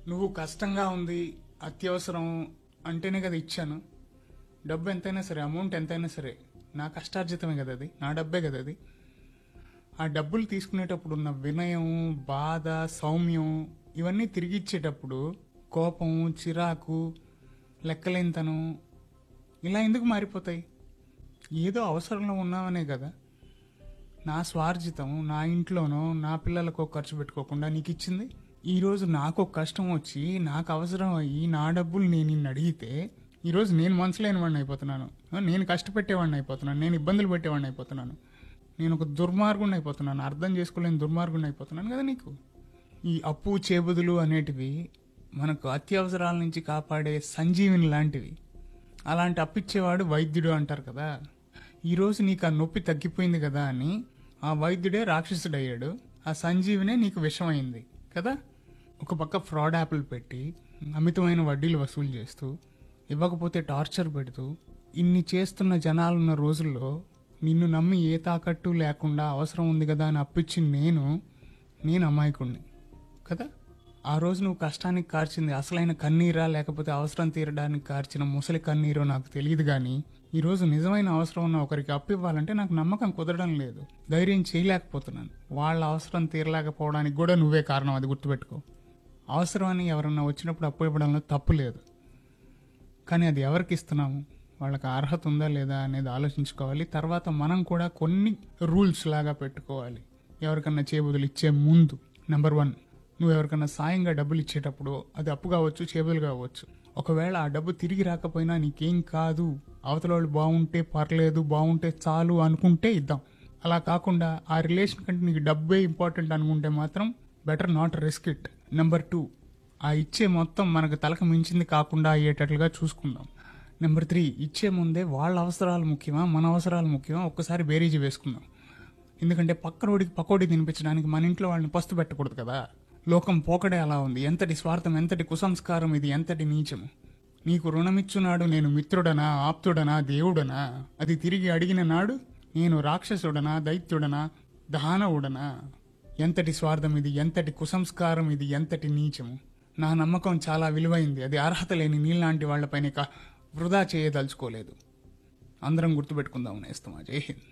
నువ్వు కష్టంగా ఉంది, అత్యవసరం అంటేనే కదా ఇచ్చాను. డబ్బు ఎంతైనా సరే, అమౌంట్ ఎంతైనా సరే నా కష్టార్జితమే కదా అది, నా డబ్బే కదా అది. ఆ డబ్బులు తీసుకునేటప్పుడు ఉన్న వినయం, బాధ, సౌమ్యం ఇవన్నీ తిరిగి ఇచ్చేటప్పుడు కోపం, చిరాకు, లెక్కలేనితనం ఇలా ఎందుకు మారిపోతాయి? ఏదో అవసరంలో ఉన్నామనే కదా. నా స్వార్జితం నా ఇంట్లోనో నా పిల్లలకో ఖర్చు పెట్టుకోకుండా నీకు ఇచ్చింది. ఈరోజు నాకు ఒక కష్టం వచ్చి నాకు అవసరం అయ్యి నా డబ్బులు నేను నిన్ను అడిగితే ఈరోజు నేను మనసులేని వాడిని అయిపోతున్నాను, నేను కష్టపెట్టేవాడిని అయిపోతున్నాను, నేను ఇబ్బందులు పెట్టేవాడిని అయిపోతున్నాను, నేను ఒక దుర్మార్గుని అయిపోతున్నాను, అర్థం చేసుకోలేని దుర్మార్గుని అయిపోతున్నాను కదా నీకు. ఈ అప్పు చేబుదులు అనేటివి మనకు అత్యవసరాల నుంచి కాపాడే సంజీవిని లాంటివి. అలాంటి అప్పిచ్చేవాడు వైద్యుడు అంటారు కదా. ఈరోజు నీకు ఆ నొప్పి తగ్గిపోయింది కదా అని ఆ వైద్యుడే రాక్షసుడయ్యాడు, ఆ సంజీవినే నీకు విషమైంది కదా. ఒక పక్క ఫ్రాడ్ యాప్లు పెట్టి అమితమైన వడ్డీలు వసూలు చేస్తూ, ఇవ్వకపోతే టార్చర్ పెడుతూ, ఇన్ని చేస్తున్న జనాలున్న రోజుల్లో నిన్ను నమ్మి ఏ తాకట్టు లేకుండా అవసరం ఉంది కదా అని అప్పిచ్చి నేను అమాయకుణ్ణి కదా. ఆ రోజు నువ్వు కష్టానికి కార్చింది అసలైన కన్నీరా లేకపోతే అవసరం తీరడానికి కార్చిన ముసలి కన్నీరో నాకు తెలియదు, కానీ ఈరోజు నిజమైన అవసరం ఉన్న ఒకరికి అప్పు ఇవ్వాలంటే నాకు నమ్మకం కుదరడం లేదు, ధైర్యం చేయలేకపోతున్నాను. వాళ్ళ అవసరం తీరలేకపోవడానికి కూడా నువ్వే కారణం, అది గుర్తుపెట్టుకో. అవసరమని ఎవరన్నా వచ్చినప్పుడు అప్పు ఇవ్వడంలో తప్పు లేదు, కానీ అది ఎవరికి ఇస్తున్నాము, వాళ్ళకి అర్హత ఉందా లేదా అనేది ఆలోచించుకోవాలి. తర్వాత మనం కూడా కొన్ని రూల్స్ లాగా పెట్టుకోవాలి ఎవరికన్నా చేబుదులు ఇచ్చే ముందు. నెంబర్ 1, నువ్వు ఎవరికన్నా సాయంగా డబ్బులు ఇచ్చేటప్పుడు అది అప్పు కావచ్చు, చేబుదులు కావచ్చు, ఒకవేళ ఆ డబ్బు తిరిగి రాకపోయినా నీకేం కాదు, అవతల వాళ్ళు బాగుంటే పర్లేదు, బాగుంటే చాలు అనుకుంటే ఇద్దాం. అలా కాకుండా ఆ రిలేషన్ కంటే నీకు డబ్బే ఇంపార్టెంట్ అనుకుంటే మాత్రం better not risk it. Number 2, ఆ ఇచ్చే మొత్తం మనకు తలకు మించింది కాకుండా అయ్యేటట్లుగా చూసుకుందాం. నెంబర్ 3, ఇచ్చే ముందే వాళ్ళ అవసరాలు ముఖ్యమా మన అవసరాలు ముఖ్యమా ఒక్కసారి బేరీజు వేసుకుందాం. ఎందుకంటే పక్కనోడికి పకోడి తినిపించడానికి మన ఇంట్లో వాళ్ళని పస్తు పెట్టకూడదు కదా. లోకం పోకడే అలా ఉంది. ఎంతటి స్వార్థం, ఎంతటి కుసంస్కారం ఇది, ఎంతటి నీచము. నీకు రుణమిచ్చునాడు నేను మిత్రుడనా, ఆప్తుడనా, దేవుడనా, అది తిరిగి అడిగిన నాడు నేను రాక్షసుడనా, దైత్యుడనా, దానవుడనా. ఎంతటి స్వార్థం ఇది, ఎంతటి కుసంస్కారం ఇది, ఎంతటి నీచము. నా నమ్మకం చాలా విలువైంది, అది అర్హత లేని నీలాంటి వాళ్లపైన వృధా చేయదలుచుకోలేదు. అందరం గుర్తుపెట్టుకుందాం నేస్తమా. జై హింద్.